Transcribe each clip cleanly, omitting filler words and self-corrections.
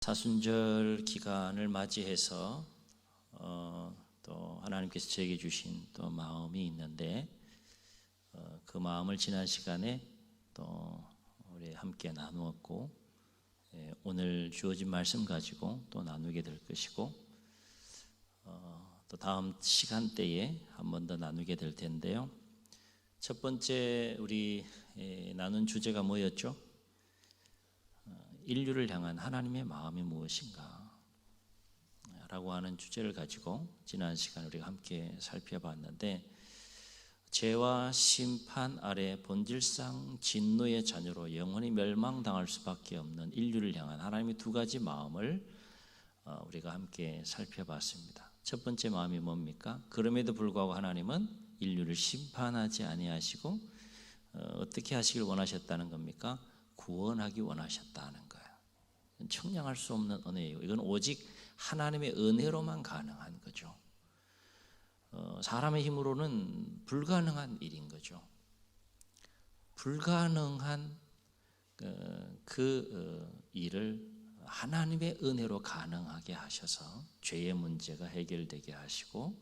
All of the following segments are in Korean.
사순절 기간을 맞이해서 또 하나님께서 제게 주신 또 마음이 있는데 그 마음을 지난 시간에 또 우리 함께 나누었고 오늘 주어진 말씀 가지고 또 나누게 될 것이고 또 다음 시간대에 한 번 더 나누게 될 텐데요. 첫 번째 우리 나눈 주제가 뭐였죠? 인류를 향한 하나님의 마음이 무엇인가 라고 하는 주제를 가지고 지난 시간 우리가 함께 살펴봤는데, 죄와 심판 아래 본질상 진노의 자녀로 영원히 멸망당할 수밖에 없는 인류를 향한 하나님의 두 가지 마음을 우리가 함께 살펴봤습니다. 첫 번째 마음이 뭡니까? 그럼에도 불구하고 하나님은 인류를 심판하지 아니하시고 어떻게 하시길 원하셨다는 겁니까? 구원하기 원하셨다는 거예요. 청량할 수 없는 은혜예요. 이건 오직 하나님의 은혜로만 가능한 거죠. 사람의 힘으로는 불가능한 일인 거죠. 불가능한 일을 하나님의 은혜로 가능하게 하셔서 죄의 문제가 해결되게 하시고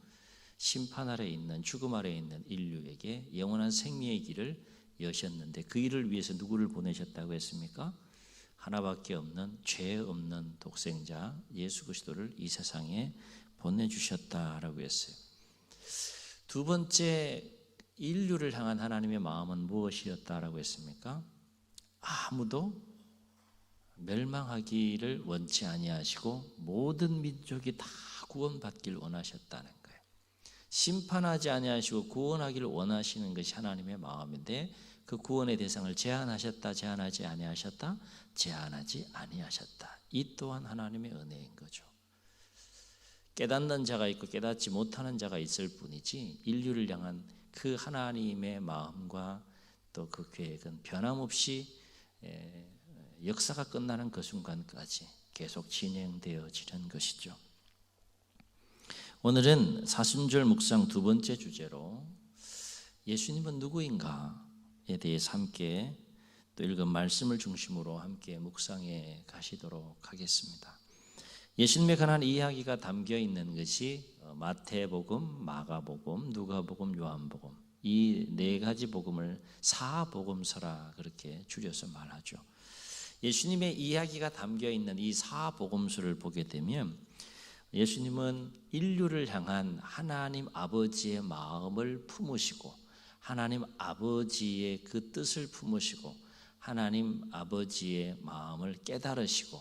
심판 아래 있는, 죽음 아래 있는 인류에게 영원한 생명의 길을 여셨는데, 그 일을 위해서 누구를 보내셨다고 했습니까? 하나밖에 없는 죄 없는 독생자 예수 그리스도를 이 세상에 보내주셨다라고 했어요. 두 번째, 인류를 향한 하나님의 마음은 무엇이었다라고 했습니까? 아무도 멸망하기를 원치 아니하시고 모든 민족이 다 구원받길 원하셨다는 거예요. 심판하지 아니하시고 구원하기를 원하시는 것이 하나님의 마음인데, 그 구원의 대상을 제한하셨다, 제한하지 아니하셨다, 제한하지 아니하셨다. 이 또한 하나님의 은혜인 거죠. 깨닫는 자가 있고 깨닫지 못하는 자가 있을 뿐이지, 인류를 향한 그 하나님의 마음과 또 그 계획은 변함없이 역사가 끝나는 그 순간까지 계속 진행되어지는 것이죠. 오늘은 사순절 묵상 두 번째 주제로 예수님은 누구인가에 대해서 함께 또 읽은 말씀을 중심으로 함께 묵상해 가시도록 하겠습니다. 예수님에 관한 이야기가 담겨 있는 것이 마태복음, 마가복음, 누가복음, 요한복음, 이 네 가지 복음을 사복음서라 그렇게 줄여서 말하죠. 예수님의 이야기가 담겨 있는 이 사복음서를 보게 되면 예수님은 인류를 향한 하나님 아버지의 마음을 품으시고 하나님 아버지의 그 뜻을 품으시고 하나님 아버지의 마음을 깨달으시고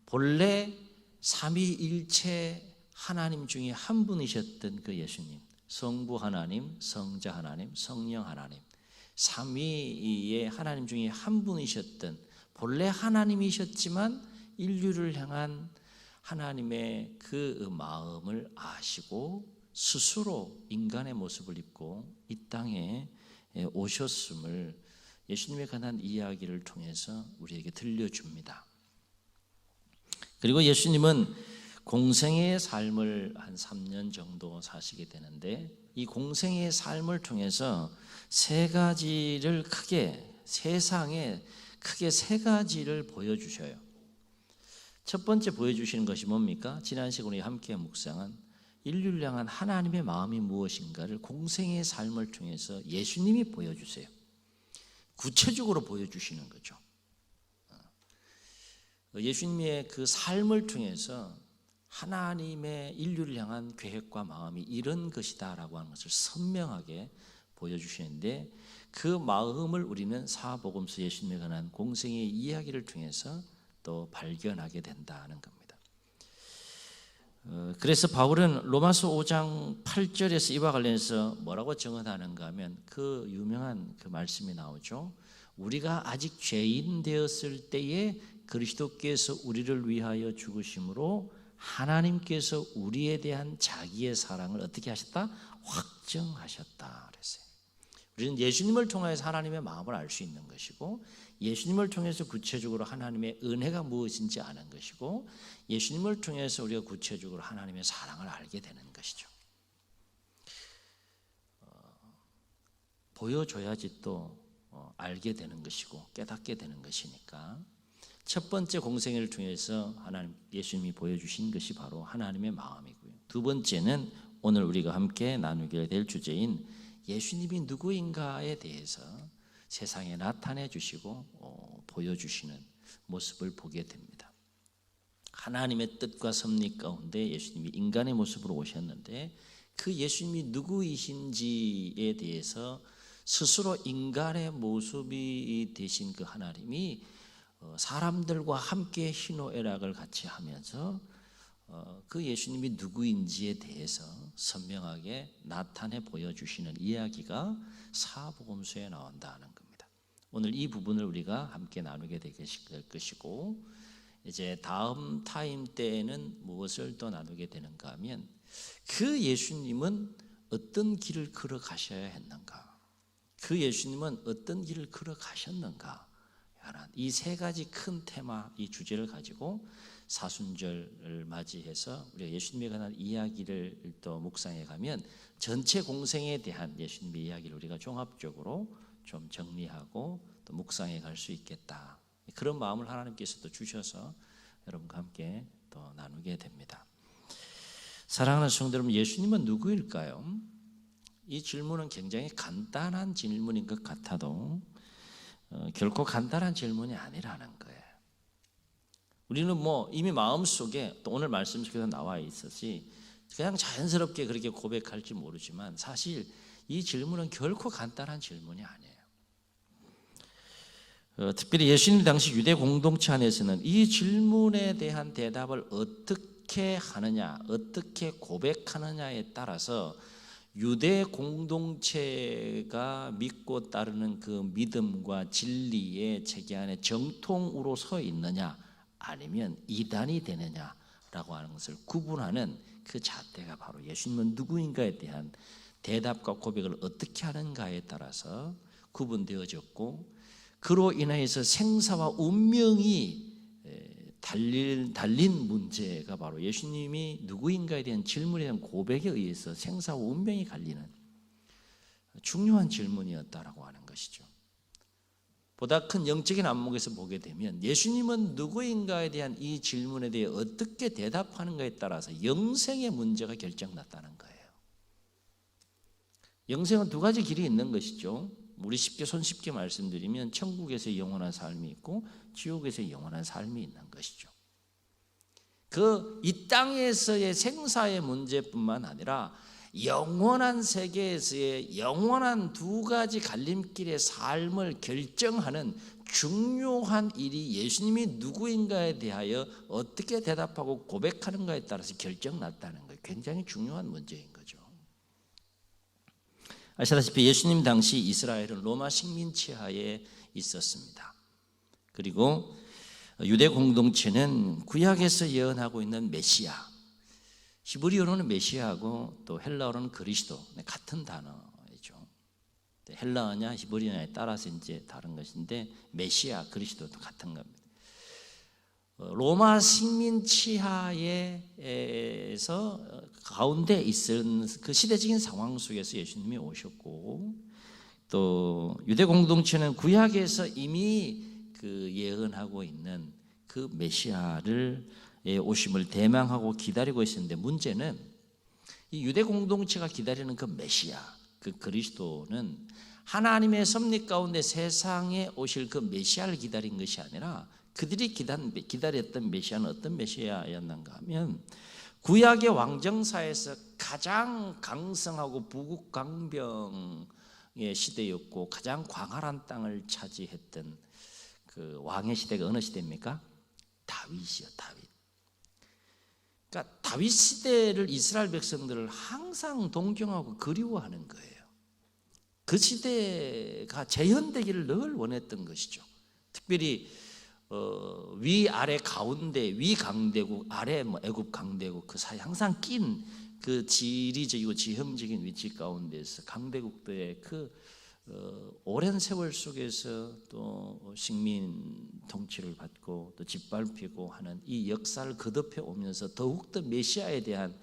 본래 삼위일체 하나님 중에 한 분이셨던 그 예수님, 성부 하나님, 성자 하나님, 성령 하나님, 삼위의 하나님 중에 한 분이셨던, 본래 하나님이셨지만 인류를 향한 하나님의 그 마음을 아시고 스스로 인간의 모습을 입고 이 땅에 오셨음을 예수님에 관한 이야기를 통해서 우리에게 들려줍니다. 그리고 예수님은 공생애의 삶을 한 3년 정도 사시게 되는데, 이 공생애의 삶을 통해서 세상에 크게 세 가지를 보여주셔요. 첫 번째 보여주시는 것이 뭡니까? 지난 시간에 함께 묵상한 인류를 향한 하나님의 마음이 무엇인가를 공생애의 삶을 통해서 예수님이 보여주세요. 구체적으로 보여주시는 거죠. 예수님의 그 삶을 통해서 하나님의 인류를 향한 계획과 마음이 이런 것이다라고 하는 것을 선명하게 보여주시는데, 그 마음을 우리는 사복음서 예수님에 관한 공생의 이야기를 통해서 또 발견하게 된다는 겁니다. 그래서 바울은 로마서 5장 8절에서 이와 관련해서 뭐라고 증언하는가 하면 그 유명한 그 말씀이 나오죠. 우리가 아직 죄인 되었을 때에 그리스도께서 우리를 위하여 죽으심으로 하나님께서 우리에 대한 자기의 사랑을 어떻게 하셨다? 확정하셨다 그랬어요. 우리는 예수님을 통해서 하나님의 마음을 알 수 있는 것이고, 예수님을 통해서 구체적으로 하나님의 은혜가 무엇인지 아는 것이고, 예수님을 통해서 우리가 구체적으로 하나님의 사랑을 알게 되는 것이죠. 보여줘야지 또 알게 되는 것이고 깨닫게 되는 것이니까 첫 번째 공생애를 통해서 하나님 예수님이 보여주신 것이 바로 하나님의 마음이고요. 두 번째는 오늘 우리가 함께 나누게 될 주제인 예수님이 누구인가에 대해서 세상에 나타내 주시고 보여주시는 모습을 보게 됩니다. 하나님의 뜻과 섭리 가운데 예수님이 인간의 모습으로 오셨는데 그 예수님이 누구이신지에 대해서 스스로 인간의 모습이 되신 그 하나님이 사람들과 함께 희노애락을 같이 하면서 그 예수님이 누구인지에 대해서 선명하게 나타내 보여주시는 이야기가 사복음서에 나온다는 겁니다. 오늘 이 부분을 우리가 함께 나누게 될 것이고, 이제 다음 타임 때에는 무엇을 또 나누게 되는가 하면 그 예수님은 어떤 길을 걸어가셔야 했는가, 그 예수님은 어떤 길을 걸어가셨는가, 이 세 가지 큰 테마, 이 주제를 가지고 사순절을 맞이해서 우리가 예수님에 관한 이야기를 또 묵상해 가면 전체 공생에 대한 예수님의 이야기를 우리가 종합적으로 좀 정리하고 또 묵상해 갈 수 있겠다, 그런 마음을 하나님께서 또 주셔서 여러분과 함께 또 나누게 됩니다. 사랑하는 성도 여러분, 예수님은 누구일까요? 이 질문은 굉장히 간단한 질문인 것 같아도 결코 간단한 질문이 아니라는 거예요. 우리는 이미 마음속에 또 오늘 말씀 속에서 나와 있었지 그냥 자연스럽게 그렇게 고백할지 모르지만 사실 이 질문은 결코 간단한 질문이 아니에요. 특별히 예수님 당시 유대 공동체 안에서는 이 질문에 대한 대답을 어떻게 하느냐, 어떻게 고백하느냐에 따라서 유대 공동체가 믿고 따르는 그 믿음과 진리의 체계 안에 정통으로 서 있느냐 아니면 이단이 되느냐라고 하는 것을 구분하는 그 잣대가 바로 예수님은 누구인가에 대한 대답과 고백을 어떻게 하는가에 따라서 구분되어졌고, 그로 인해서 생사와 운명이 달린 문제가 바로 예수님이 누구인가에 대한 질문에 대한 고백에 의해서 생사와 운명이 갈리는 중요한 질문이었다라고 하는 것이죠. 보다 큰 영적인 안목에서 보게 되면 예수님은 누구인가에 대한 이 질문에 대해 어떻게 대답하는가에 따라서 영생의 문제가 결정났다는 거예요. 영생은 두 가지 길이 있는 것이죠. 우리 손쉽게 말씀드리면 천국에서의 영원한 삶이 있고 지옥에서의 영원한 삶이 있는 것이죠. 이 땅에서의 생사의 문제뿐만 아니라 영원한 세계에서의 영원한 두 가지 갈림길의 삶을 결정하는 중요한 일이 예수님이 누구인가에 대하여 어떻게 대답하고 고백하는가에 따라서 결정났다는 거예요. 굉장히 중요한 문제인 거죠. 아시다시피 예수님 당시 이스라엘은 로마 식민지 하에 있었습니다. 그리고 유대 공동체는 구약에서 예언하고 있는 메시아, 히브리어로는 메시아하고 또 헬라어로는 그리스도, 같은 단어이죠. 헬라어냐 히브리어냐에 따라서 이제 다른 것인데 메시아, 그리스도도 같은 겁니다. 로마 식민 치하에서 가운데 있은 그 시대적인 상황 속에서 예수님이 오셨고, 또 유대 공동체는 구약에서 이미 그 예언하고 있는 그 메시아를 오심을 대망하고 기다리고 있었는데, 문제는 이 유대 공동체가 기다리는 그 메시아, 그 그리스도는 하나님의 섭리 가운데 세상에 오실 그 메시아를 기다린 것이 아니라 그들이 기다렸던 메시아는 어떤 메시아였는가 하면 구약의 왕정사에서 가장 강성하고 부국강병의 시대였고 가장 광활한 땅을 차지했던 그 왕의 시대가 어느 시대입니까? 다윗이요, 다윗. 그러니까 다윗 시대를 이스라엘 백성들을 항상 동경하고 그리워하는 거예요. 그 시대가 재현되기를 늘 원했던 것이죠. 특별히 위 아래 가운데, 위 강대국 아래 애굽 강대국 그 사이 항상 낀 그 지리적이고 지형적인 위치 가운데서 강대국들의 그 오랜 세월 속에서 또 식민 통치를 받고 또 짓밟히고 하는 이 역사를 거듭해 오면서 더욱더 메시아에 대한,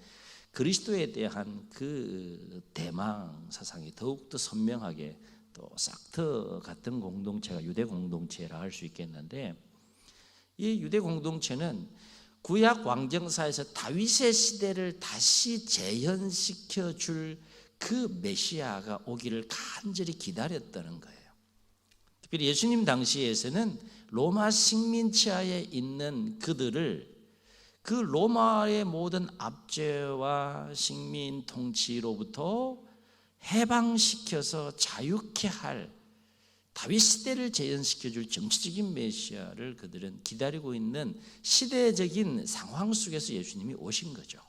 그리스도에 대한 그 대망 사상이 더욱더 선명하게 또 싹터 같은 공동체가 유대 공동체라 할 수 있겠는데, 이 유대 공동체는 구약 왕정사에서 다윗의 시대를 다시 재현시켜 줄 그 메시아가 오기를 간절히 기다렸다는 거예요. 특별히 예수님 당시에서는 로마 식민 치하에 있는 그들을 그 로마의 모든 압제와 식민 통치로부터 해방시켜서 자유케 할 다윗 시대를 재현시켜줄 정치적인 메시아를 그들은 기다리고 있는 시대적인 상황 속에서 예수님이 오신 거죠.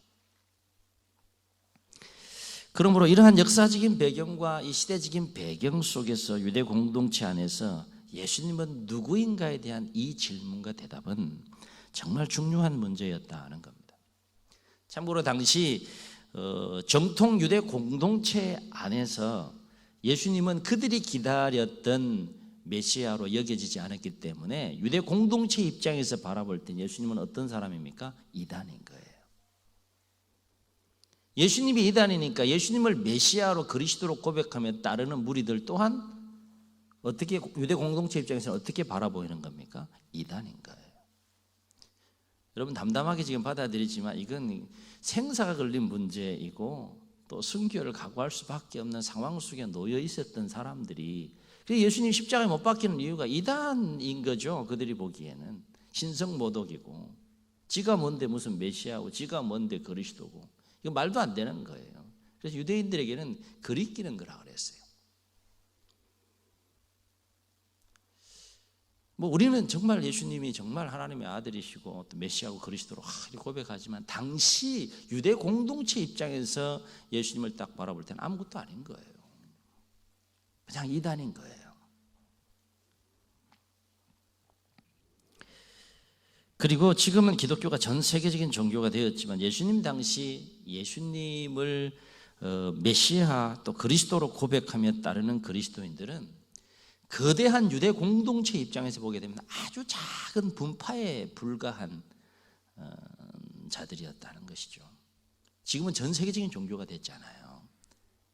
그러므로 이러한 역사적인 배경과 이 시대적인 배경 속에서 유대 공동체 안에서 예수님은 누구인가에 대한 이 질문과 대답은 정말 중요한 문제였다는 겁니다. 참고로 당시 정통 유대 공동체 안에서 예수님은 그들이 기다렸던 메시아로 여겨지지 않았기 때문에 유대 공동체 입장에서 바라볼 때 예수님은 어떤 사람입니까? 이단인 거예요. 예수님이 이단이니까 예수님을 메시아로 그리스도로 고백하며 따르는 무리들 또한 어떻게 유대 공동체 입장에서는 어떻게 바라보이는 겁니까? 이단인 거예요. 여러분 담담하게 지금 받아들이지만 이건 생사가 걸린 문제이고 또 순교를 각오할 수밖에 없는 상황 속에 놓여 있었던 사람들이 예수님 십자가에 못 박히는 이유가 이단인 거죠. 그들이 보기에는 신성모독이고 지가 뭔데 무슨 메시아고 지가 뭔데 그리스도고 이거 말도 안 되는 거예요. 그래서 유대인들에게는 그리끼는 거라 그랬어요. 우리는 정말 예수님이 정말 하나님의 아들이시고 또 메시아고 그리스도로 고백하지만 당시 유대 공동체 입장에서 예수님을 딱 바라볼 때는 아무것도 아닌 거예요. 그냥 이단인 거예요. 그리고 지금은 기독교가 전 세계적인 종교가 되었지만 예수님 당시 예수님을 메시아 또 그리스도로 고백하며 따르는 그리스도인들은 거대한 유대 공동체 입장에서 보게 되면 아주 작은 분파에 불과한 자들이었다는 것이죠. 지금은 전 세계적인 종교가 됐잖아요.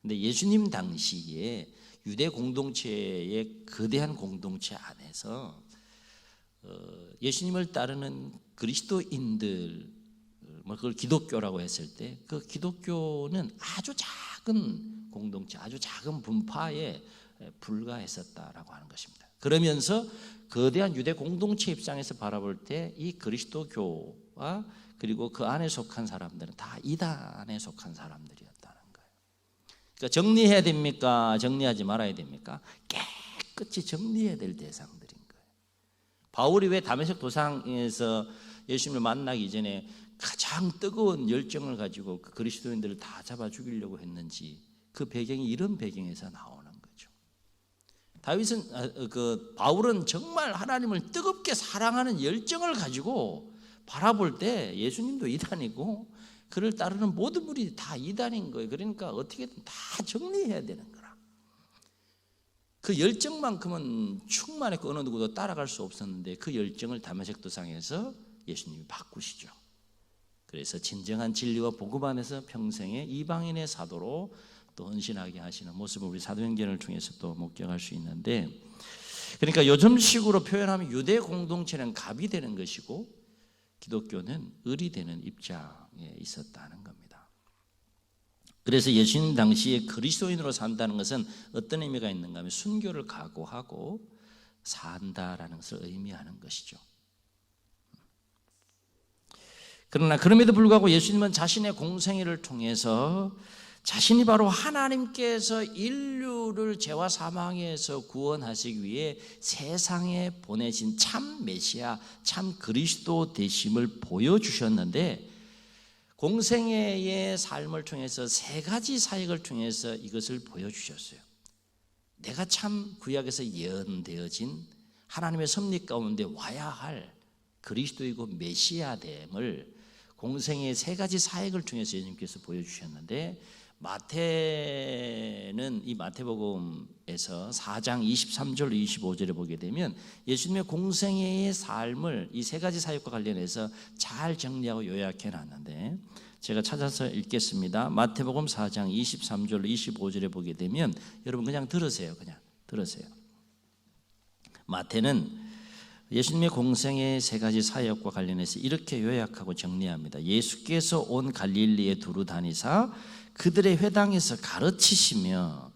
근데 예수님 당시에 유대 공동체의 거대한 공동체 안에서 예수님을 따르는 그리스도인들, 그걸 기독교라고 했을 때 그 기독교는 아주 작은 공동체, 아주 작은 분파에 불과했었다라고 하는 것입니다. 그러면서 거대한 유대 공동체 입장에서 바라볼 때 이 그리스도교와 그리고 그 안에 속한 사람들은 다 이단에 속한 사람들이었다는 거예요. 그러니까 정리해야 됩니까? 정리하지 말아야 됩니까? 깨끗이 정리해야 될 대상들인 거예요. 바울이 왜 다메섹 도상에서 예수님을 만나기 전에 가장 뜨거운 열정을 가지고 그 그리스도인들을 다 잡아 죽이려고 했는지 그 배경이 이런 배경에서 나오는 거죠. 바울은 정말 하나님을 뜨겁게 사랑하는 열정을 가지고 바라볼 때 예수님도 이단이고 그를 따르는 모든 분이 다 이단인 거예요. 그러니까 어떻게든 다 정리해야 되는 거라. 그 열정만큼은 충만했고 어느 누구도 따라갈 수 없었는데 그 열정을 다메섹 도상에서 예수님이 바꾸시죠. 그래서 진정한 진리와 복음 안에서 평생의 이방인의 사도로 또 헌신하게 하시는 모습을 우리 사도행전을 통해서 또 목격할 수 있는데, 그러니까 요즘식으로 표현하면 유대 공동체는 갑이 되는 것이고 기독교는 을이 되는 입장에 있었다는 겁니다. 그래서 예수님 당시에 그리스도인으로 산다는 것은 어떤 의미가 있는가 하면 순교를 각오하고 산다라는 것을 의미하는 것이죠. 그러나 그럼에도 불구하고 예수님은 자신의 공생애를 통해서 자신이 바로 하나님께서 인류를 죄와 사망에서 구원하시기 위해 세상에 보내신 참 메시아, 참 그리스도 되심을 보여주셨는데, 공생애의 삶을 통해서 세 가지 사역을 통해서 이것을 보여주셨어요. 내가 참 구약에서 예언되어진 하나님의 섭리 가운데 와야 할 그리스도이고 메시아됨을 공생의 세 가지 사역을 통해서 예수님께서 보여주셨는데, 마태는 이 마태복음에서 4장 23절 25절에 보게 되면 예수님의 공생애의 삶을 이 세 가지 사역과 관련해서 잘 정리하고 요약해 놨는데 제가 찾아서 읽겠습니다. 마태복음 4장 23절 25절에 보게 되면 여러분 그냥 들으세요. 그냥 들으세요. 마태는 예수님의 공생의 세 가지 사역과 관련해서 이렇게 요약하고 정리합니다. 예수께서 온 갈릴리에 두루 다니사 그들의 회당에서 가르치시며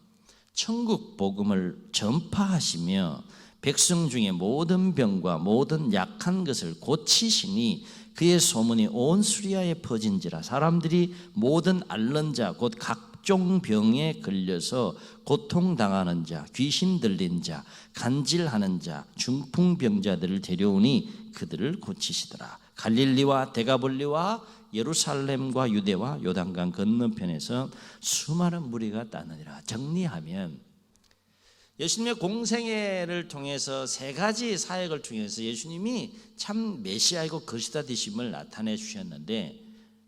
천국 복음을 전파하시며 백성 중에 모든 병과 모든 약한 것을 고치시니 그의 소문이 온 수리아에 퍼진지라. 사람들이 모든 앓는 자 곧 각종 병에 걸려서 고통당하는 자, 귀신 들린 자, 간질하는 자, 중풍병자들을 데려오니 그들을 고치시더라. 갈릴리와 데가볼리와 예루살렘과 유대와 요단강 건너편에서 수많은 무리가 따르니라. 정리하면 예수님의 공생애를 통해서 세 가지 사역을 통해서 예수님이 참 메시아이고 거시다 되심을 나타내 주셨는데,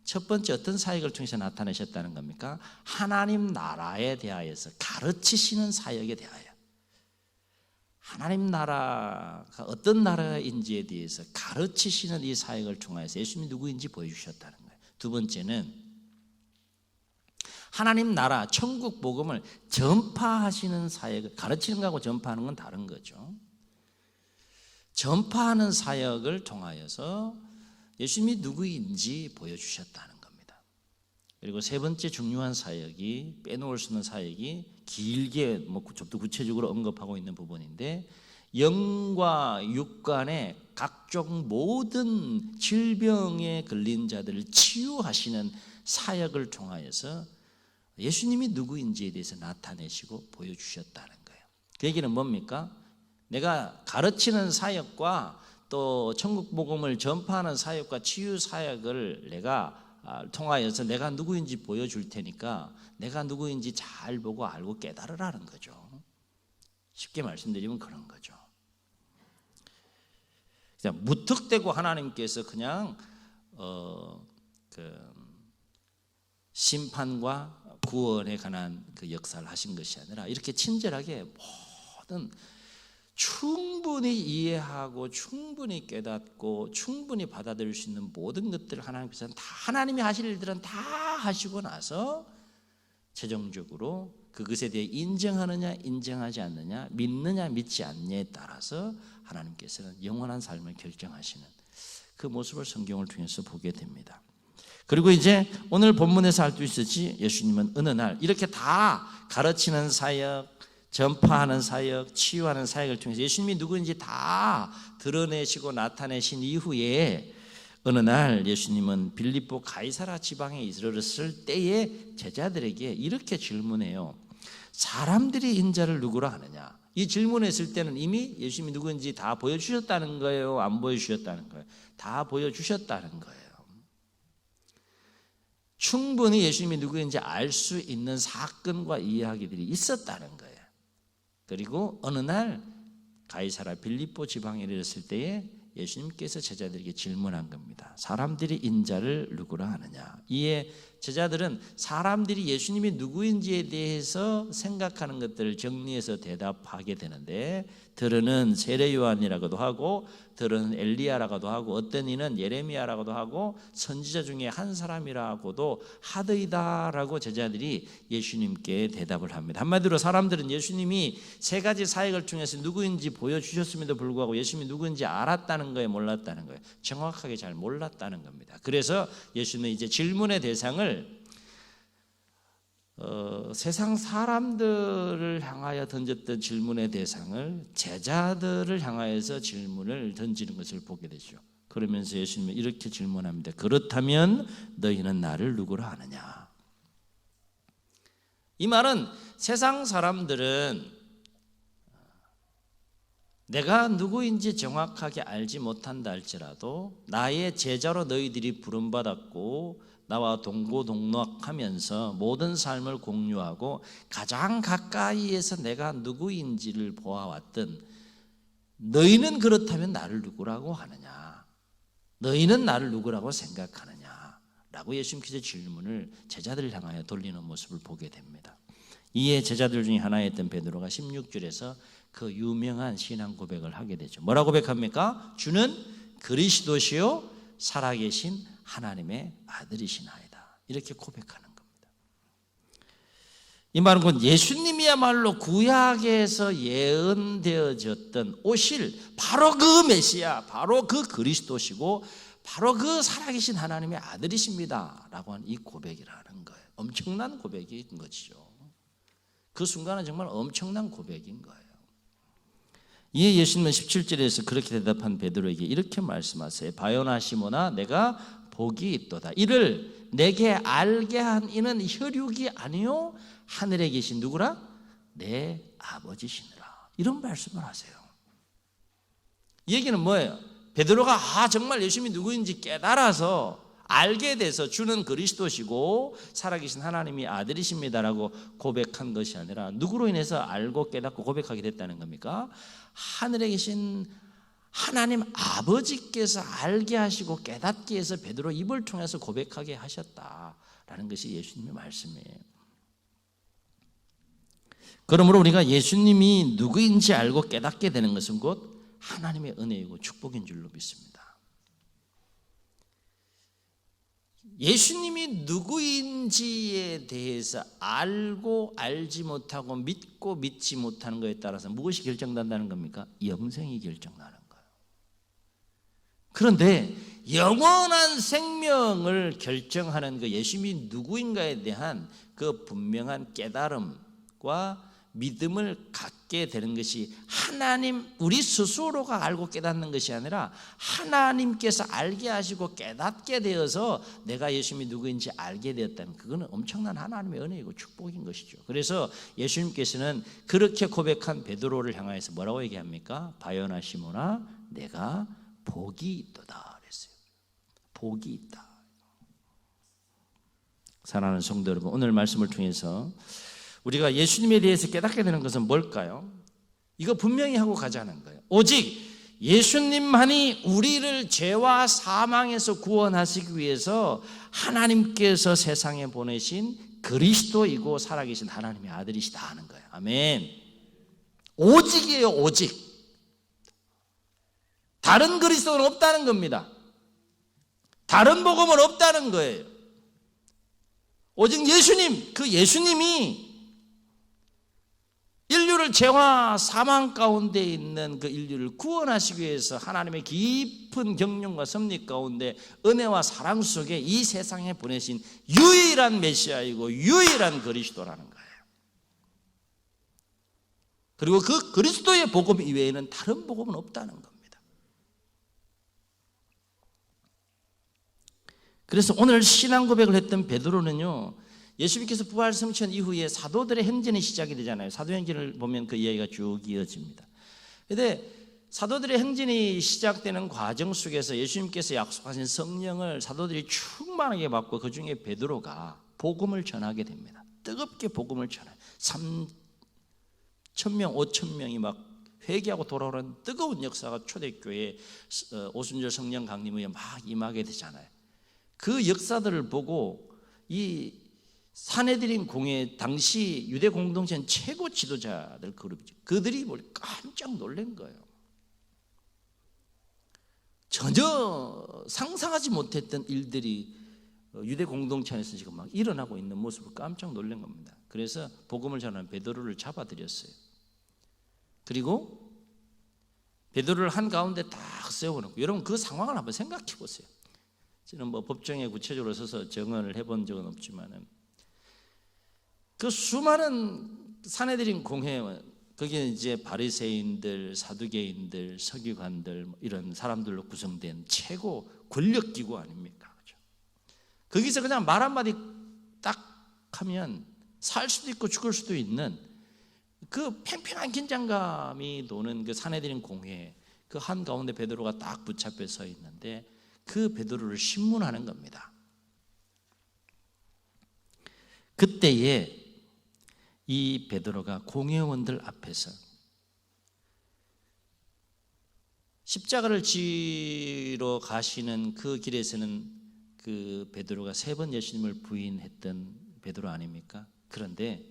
첫 번째 어떤 사역을 통해서 나타내셨다는 겁니까? 하나님 나라에 대하여서 가르치시는 사역에 대하여, 하나님 나라가 어떤 나라인지에 대해서 가르치시는 이 사역을 통해서 예수님이 누구인지 보여주셨다는 거예요. 두 번째는 하나님 나라 천국 복음을 전파하시는 사역을, 가르치는 것하고 전파하는 건 다른 거죠. 전파하는 사역을 통하여서 예수님이 누구인지 보여주셨다는 겁니다. 그리고 세 번째 중요한 사역이, 빼놓을 수 없는 사역이 길게 좀 더 구체적으로 언급하고 있는 부분인데, 영과 육 간의 각종 모든 질병에 걸린 자들을 치유하시는 사역을 통하여서 예수님이 누구인지에 대해서 나타내시고 보여주셨다는 거예요. 그 얘기는 뭡니까? 내가 가르치는 사역과 또 천국 복음을 전파하는 사역과 치유 사역을 내가 통하여서 내가 누구인지 보여줄 테니까 내가 누구인지 잘 보고 알고 깨달으라는 거죠. 쉽게 말씀드리면 그런 거죠. 그냥 무턱대고 하나님께서 그냥 심판과 구원에 관한 그 역사를 하신 것이 아니라 이렇게 친절하게 모든 충분히 이해하고 충분히 깨닫고 충분히 받아들일 수 있는 모든 것들을 하나님께서 다, 하나님이 하실 일들은 다 하시고 나서 최종적으로 그것에 대해 인정하느냐 인정하지 않느냐, 믿느냐 믿지 않느냐에 따라서 하나님께서는 영원한 삶을 결정하시는 그 모습을 성경을 통해서 보게 됩니다. 그리고 이제 오늘 본문에서 알 수 있었지, 예수님은 어느 날 이렇게 다 가르치는 사역, 전파하는 사역, 치유하는 사역을 통해서 예수님이 누구인지 다 드러내시고 나타내신 이후에 어느 날 예수님은 빌립보 가이사라 지방에 이르렀을 때에 제자들에게 이렇게 질문해요. 사람들이 인자를 누구라 하느냐? 이 질문했을 때는 이미 예수님이 누구인지 다 보여주셨다는 거예요? 안 보여주셨다는 거예요? 다 보여주셨다는 거예요. 충분히 예수님이 누구인지 알 수 있는 사건과 이야기들이 있었다는 거예요. 그리고 어느 날 가이사라 빌립보 지방에 이르렀을 때에 예수님께서 제자들에게 질문한 겁니다. 사람들이 인자를 누구라 하느냐? 이에 제자들은 사람들이 예수님이 누구인지에 대해서 생각하는 것들을 정리해서 대답하게 되는데, 들으는 세례 요한이라고도 하고 들은 엘리야라고도 하고 어떤 이는 예레미야라고도 하고 선지자 중에 한 사람이라고도 하더이다라고 제자들이 예수님께 대답을 합니다. 한마디로 사람들은 예수님이 세 가지 사역을 통해서 누구인지 보여주셨음에도 불구하고 예수님이 누구인지 알았다는 거예요, 몰랐다는 거예요? 정확하게 잘 몰랐다는 겁니다. 그래서 예수님은 이제 질문의 대상을 세상 사람들을 향하여 던졌던 질문의 대상을 제자들을 향하여서 질문을 던지는 것을 보게 되죠. 그러면서 예수님은 이렇게 질문합니다. 그렇다면 너희는 나를 누구라 하느냐? 이 말은 세상 사람들은 내가 누구인지 정확하게 알지 못한다 할지라도 나의 제자로 너희들이 부름받았고 나와 동고동락하면서 모든 삶을 공유하고 가장 가까이에서 내가 누구인지를 보아왔던 너희는 그렇다면 나를 누구라고 하느냐? 너희는 나를 누구라고 생각하느냐? 라고 예수님께서 질문을 제자들을 향하여 돌리는 모습을 보게 됩니다. 이에 제자들 중에 하나였던 베드로가 16절에서 그 유명한 신앙 고백을 하게 되죠. 뭐라고 고백합니까? 주는 그리스도시요 살아계신 하나님의 아들이시나이다. 이렇게 고백하는 겁니다. 이 말은 곧 예수님이야말로 구약에서 예언되어졌던 오실 바로 그 메시아, 바로 그 그리스도시고 바로 그 살아계신 하나님의 아들이십니다 라고 하는 이 고백이라는 거예요. 엄청난 고백인 것이죠. 그 순간은 정말 엄청난 고백인 거예요. 이에 예수님은 17절에서 그렇게 대답한 베드로에게 이렇게 말씀하세요. 바요나 시몬아, 내가 복이 있도다. 이를 내게 알게 한 이는 혈육이 아니요 하늘에 계신 누구라? 내 아버지시니라. 이런 말씀을 하세요. 이 얘기는 뭐예요? 베드로가 정말 예수님이 누구인지 깨달아서 알게 돼서 주는 그리스도시고 살아계신 하나님이 아들이십니다라고 고백한 것이 아니라 누구로 인해서 알고 깨닫고 고백하게 됐다는 겁니까? 하늘에 계신 하나님 아버지께서 알게 하시고 깨닫게 해서 베드로 입을 통해서 고백하게 하셨다라는 것이 예수님의 말씀이에요. 그러므로 우리가 예수님이 누구인지 알고 깨닫게 되는 것은 곧 하나님의 은혜이고 축복인 줄로 믿습니다. 예수님이 누구인지에 대해서 알고 알지 못하고 믿고 믿지 못하는 것에 따라서 무엇이 결정된다는 겁니까? 영생이 결정나는 거예요. 그런데 영원한 생명을 결정하는 그 예수님이 누구인가에 대한 그 분명한 깨달음과 믿음을 갖게 되는 것이 하나님, 우리 스스로가 알고 깨닫는 것이 아니라 하나님께서 알게 하시고 깨닫게 되어서 내가 예수님이 누구인지 알게 되었다면 그거는 엄청난 하나님의 은혜이고 축복인 것이죠. 그래서 예수님께서는 그렇게 고백한 베드로를 향하여서 뭐라고 얘기합니까? 바요나 시몬아, 내가 복이 있도다 그랬어요. 복이 있다. 사랑하는 성도 여러분, 오늘 말씀을 통해서 우리가 예수님에 대해서 깨닫게 되는 것은 뭘까요? 이거 분명히 하고 가자는 거예요. 오직 예수님만이 우리를 죄와 사망에서 구원하시기 위해서 하나님께서 세상에 보내신 그리스도이고 살아계신 하나님의 아들이시다 하는 거예요. 아멘. 오직이에요. 오직. 다른 그리스도는 없다는 겁니다. 다른 복음은 없다는 거예요. 오직 예수님, 그 예수님이 인류를 죄와 사망 가운데 있는 그 인류를 구원하시기 위해서 하나님의 깊은 경륜과 섭리 가운데 은혜와 사랑 속에 이 세상에 보내신 유일한 메시아이고 유일한 그리스도라는 거예요. 그리고 그 그리스도의 복음 이외에는 다른 복음은 없다는 겁니다. 그래서 오늘 신앙 고백을 했던 베드로는요, 예수님께서 부활 성취한 이후에 사도들의 행진이 시작이 되잖아요. 사도행전을 보면 그 이야기가 쭉 이어집니다. 그런데 사도들의 행진이 시작되는 과정 속에서 예수님께서 약속하신 성령을 사도들이 충만하게 받고 그 중에 베드로가 복음을 전하게 됩니다. 뜨겁게 복음을 전해요. 3,000명, 5,000명이 막 회개하고 돌아오는 뜨거운 역사가 초대교회에 오순절 성령 강림에 막 임하게 되잖아요. 그 역사들을 보고 이 산헤드린 공회 당시 유대 공동체는 최고 지도자들 그룹이죠. 그들이 깜짝 놀란 거예요. 전혀 상상하지 못했던 일들이 유대 공동체 안에서 지금 막 일어나고 있는 모습을 깜짝 놀란 겁니다. 그래서 복음을 전하는 베드로를 잡아들였어요. 그리고 베드로를 한가운데 딱 세워놓고, 여러분 그 상황을 한번 생각해 보세요. 저는 뭐 법정에 구체적으로 서서 증언을 해본 적은 없지만은 그 수많은 산헤드린 공회원, 거기에 이제 바리새인들, 사두개인들, 서기관들 이런 사람들로 구성된 최고 권력 기구 아닙니까? 그렇죠? 거기서 그냥 말 한마디 딱 하면 살 수도 있고 죽을 수도 있는 그 팽팽한 긴장감이 도는 그 산헤드린 공회, 그 한가운데 베드로가 딱 붙잡혀 서 있는데 그 베드로를 신문하는 겁니다. 그때에 이 베드로가 공회원들 앞에서 십자가를 지러 가시는 그 길에서는 그 베드로가 3번 예수님을 부인했던 베드로 아닙니까? 그런데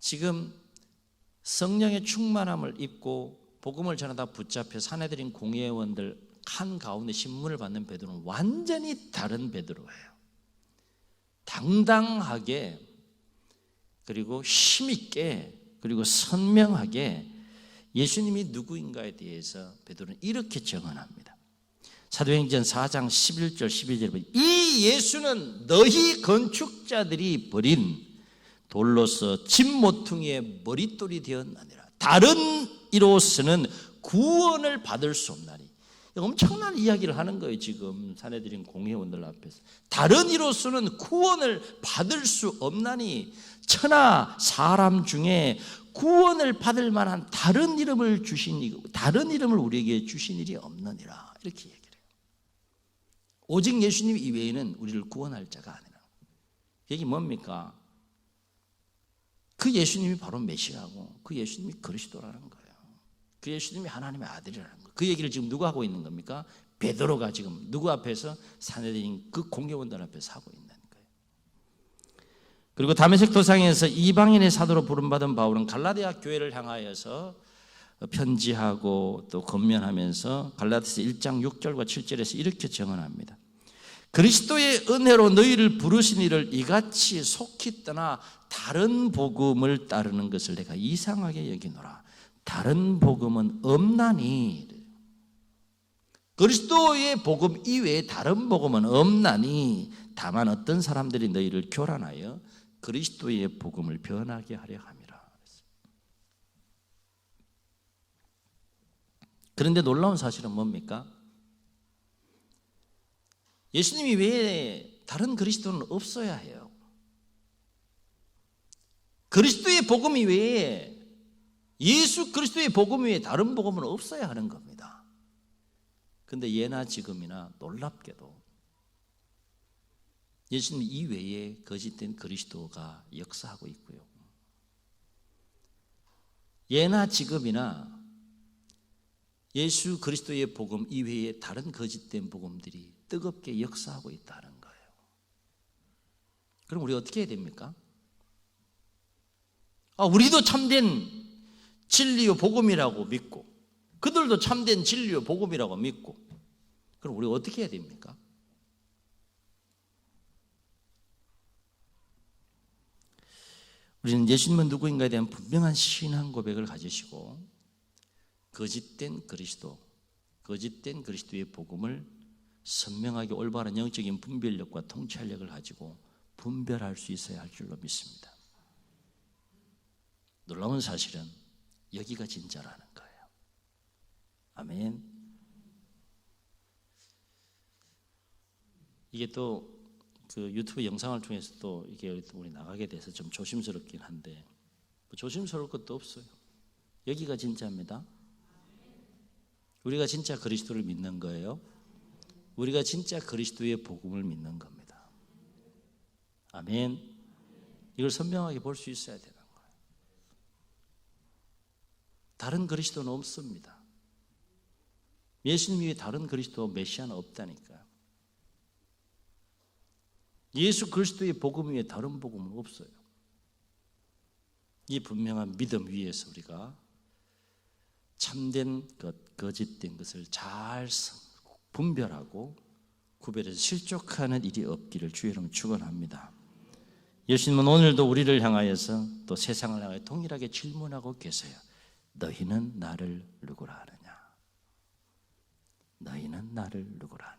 지금 성령의 충만함을 입고 복음을 전하다 붙잡혀 산헤드린 공회원들 한가운데 신문을 받는 베드로는 완전히 다른 베드로예요. 당당하게 그리고 힘있게 그리고 선명하게 예수님이 누구인가에 대해서 베드로는 이렇게 증언합니다. 사도행전 4장 11절 12절에 보면 이 예수는 너희 건축자들이 버린 돌로서 집 모퉁이의 머릿돌이 되었나니라. 다른 이로서는 구원을 받을 수 없나니. 엄청난 이야기를 하는 거예요. 지금 사내들인 공회원들 앞에서 다른 이로서는 구원을 받을 수 없나니 천하 사람 중에 구원을 받을 만한 다른 이름을 다른 이름을 우리에게 주신 일이 없느니라. 이렇게 얘기해요. 오직 예수님 이외에는 우리를 구원할 자가 아니라. 이게 뭡니까? 그 예수님이 바로 메시아고 그 예수님이 그리스도라는 거예요. 그 예수님이 하나님의 아들이라는 거예요. 그 얘기를 지금 누가 하고 있는 겁니까? 베드로가 지금 누구 앞에서? 사내들인 그 공회원들 앞에서 하고 있는 거예요. 그리고 다메섹 도상에서 이방인의 사도로 부름받은 바울은 갈라디아 교회를 향하여서 편지하고 또 권면하면서 갈라디아서 1장 6절과 7절에서 이렇게 증언합니다. 그리스도의 은혜로 너희를 부르신 이를 이같이 속히 떠나 다른 복음을 따르는 것을 내가 이상하게 여기노라. 다른 복음은 없나니. 그리스도의 복음 이외에 다른 복음은 없나니 다만 어떤 사람들이 너희를 교란하여 그리스도의 복음을 변하게 하려 함이라. 그런데 놀라운 사실은 뭡니까? 예수님이 외에 다른 그리스도는 없어야 해요. 그리스도의 복음 이외에 예수 그리스도의 복음 외에 다른 복음은 없어야 하는 겁니다. 그런데 예나 지금이나 놀랍게도 예수님 이외에 거짓된 그리스도가 역사하고 있고요. 예나 지금이나 예수 그리스도의 복음 이외에 다른 거짓된 복음들이 뜨겁게 역사하고 있다는 거예요. 그럼 우리 어떻게 해야 됩니까? 우리도 참된 진리요 복음이라고 믿고 그들도 참된 진리요 복음이라고 믿고 그럼 우리 어떻게 해야 됩니까? 우리는 예수님은 누구인가에 대한 분명한 신앙 고백을 가지시고 거짓된 그리스도의 복음을 선명하게 올바른 영적인 분별력과 통찰력을 가지고 분별할 수 있어야 할 줄로 믿습니다. 놀라운 사실은 여기가 진짜라는 거예요. 아멘. 이게 또 그 유튜브 영상을 통해서 또 이게 우리 나가게 돼서 좀 조심스럽긴 한데 조심스러울 것도 없어요. 여기가 진짜입니다. 우리가 진짜 그리스도를 믿는 거예요. 우리가 진짜 그리스도의 복음을 믿는 겁니다. 아멘. 이걸 선명하게 볼 수 있어야 되는 거예요. 다른 그리스도는 없습니다. 예수님 외에 다른 그리스도 메시아는 없다니까요. 예수 그리스도의 복음 외에 다른 복음은 없어요. 이 분명한 믿음 위에서 우리가 참된 것, 거짓된 것을 잘 분별하고 구별해서 실족하는 일이 없기를 주의 이름으로 축원합니다. 예수님은 오늘도 우리를 향하여서 또 세상을 향하여 동일하게 질문하고 계세요. 너희는 나를 누구라 하느냐? 너희는 나를 누구라 하느냐?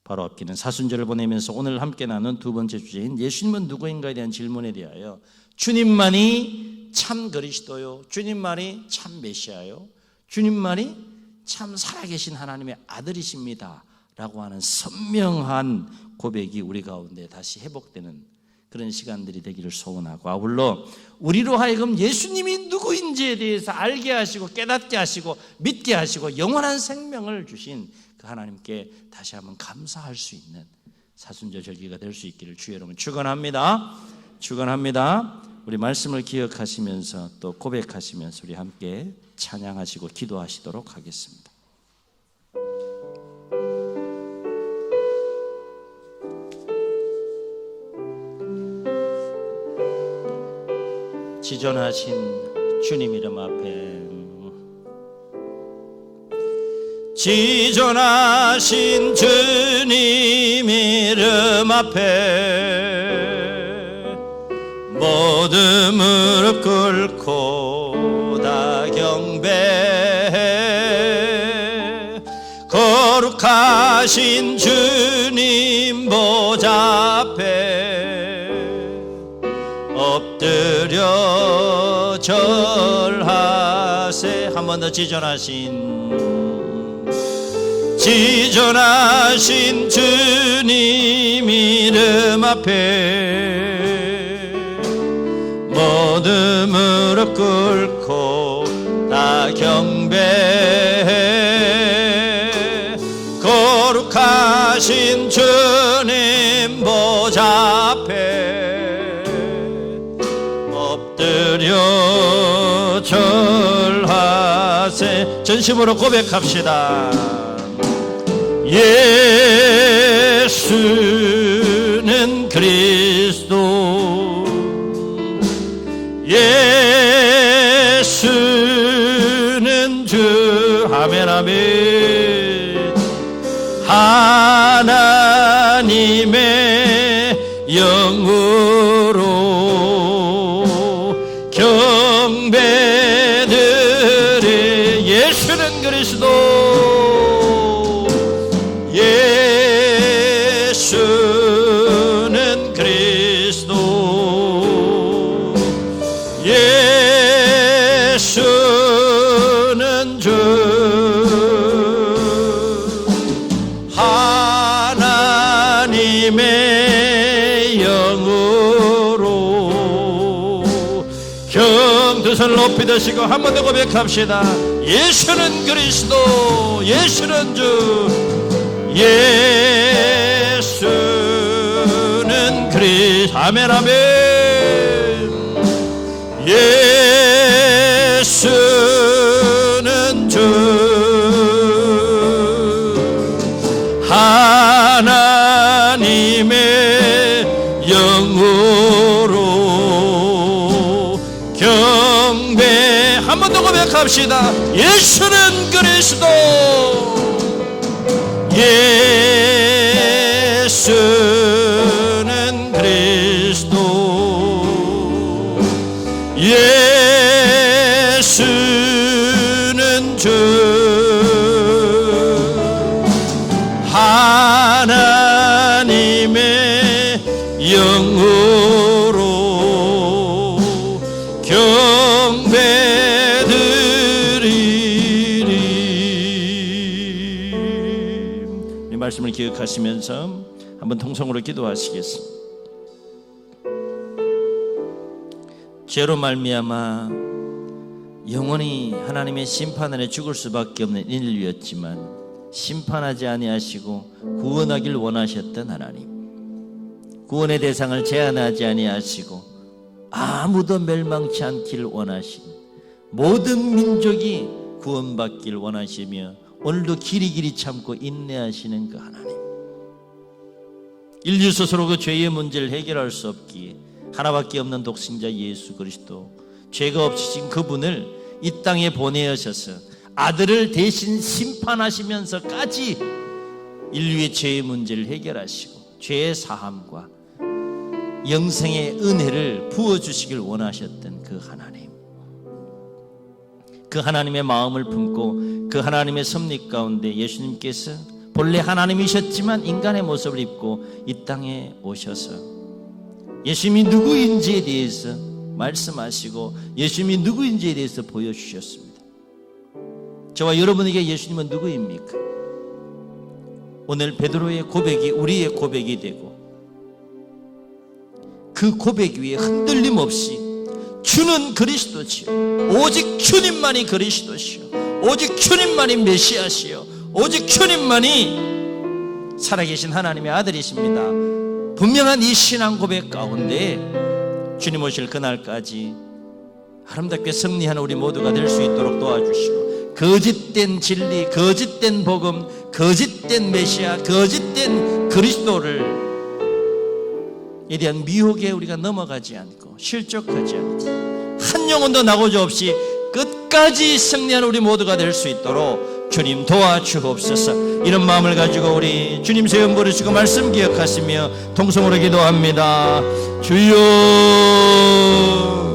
바로 앞기는 사순절을 보내면서 오늘 함께 나눈 두 번째 주제인 예수님은 누구인가에 대한 질문에 대하여 주님만이 참 그리스도요, 주님만이 참 메시아요, 주님만이 참 살아계신 하나님의 아들이십니다 라고 하는 선명한 고백이 우리 가운데 다시 회복되는 그런 시간들이 되기를 소원하고, 아울러 우리로 하여금 예수님이 누구인지에 대해서 알게 하시고 깨닫게 하시고 믿게 하시고 영원한 생명을 주신 그 하나님께 다시 한번 감사할 수 있는 사순절 절기가 될 수 있기를 주의 이름으로 축원합니다. 축원합니다. 우리 말씀을 기억하시면서 또 고백하시면서 우리 함께 찬양하시고 기도하시도록 하겠습니다. 지존하신 주님 이름 앞에, 지존하신 주님 이름 앞에 모든 무릎 꿇고 다 경배해 거룩하신 주님 보좌 앞에 엎드려 절하세. 한 번 더 지존하신 주님 이름 앞에 모든 무릎 꿇고 다 경배해 거룩하신 주님 보좌 앞에 엎드려 절하세. 전심으로 고백합시다. 예수는 그리스도, 예수는 주. 아멘 아멘. 하나님의 영으로 경배드리. 예수는 그리스도, 예수는 그리스도, 예수는 주. 하나님의 영으로 두 손을 높이 드시고 한 번 더 고백합시다. 예수는 그리스도, 예수는 주. 예수는 그리스도. 아멘 아멘. 예수는 주. 하나님의 영으로 경배. 한 번 더 고백합시다. 예수는 그리스도, 예수는 그리스도, 예수는 주. 하나님의 영으로 경배드리리. 이 말씀을 기억하시면서 한번 통성으로 기도하시겠습니다. 죄로 말미암아 영원히 하나님의 심판 아래 죽을 수밖에 없는 인류였지만 심판하지 아니하시고 구원하길 원하셨던 하나님, 구원의 대상을 제한하지 아니하시고 아무도 멸망치 않기를 원하신, 모든 민족이 구원받기를 원하시며 오늘도 길이 참고 인내하시는 그 하나님, 인류 스스로 그 죄의 문제를 해결할 수 없기에 하나밖에 없는 독생자 예수 그리스도, 죄가 없으신 그분을 이 땅에 보내셔서 아들을 대신 심판하시면서까지 인류의 죄의 문제를 해결하시고 죄의 사함과 영생의 은혜를 부어주시길 원하셨던 그 하나님, 그 하나님의 마음을 품고 그 하나님의 섭리 가운데 예수님께서 본래 하나님이셨지만 인간의 모습을 입고 이 땅에 오셔서 예수님이 누구인지에 대해서 말씀하시고 예수님이 누구인지에 대해서 보여주셨습니다. 저와 여러분에게 예수님은 누구입니까? 오늘 베드로의 고백이 우리의 고백이 되고 그 고백 위에 흔들림 없이 주는 그리스도지요, 오직 주님만이 그리스도시요, 오직 주님만이 메시아시요, 오직 주님만이 살아계신 하나님의 아들이십니다. 분명한 이 신앙 고백 가운데 주님 오실 그날까지 아름답게 승리하는 우리 모두가 될 수 있도록 도와주시고, 거짓된 진리, 거짓된 복음, 거짓된 메시아, 거짓된 그리스도를 에 대한 미혹에 우리가 넘어가지 않고 실족하지 않고 한 영혼도 나고자 없이 끝까지 승리하는 우리 모두가 될 수 있도록 주님 도와주옵소서. 이런 마음을 가지고 우리 주님 세움 부르시고 말씀 기억하시며 통성으로 기도합니다. 주여 주여.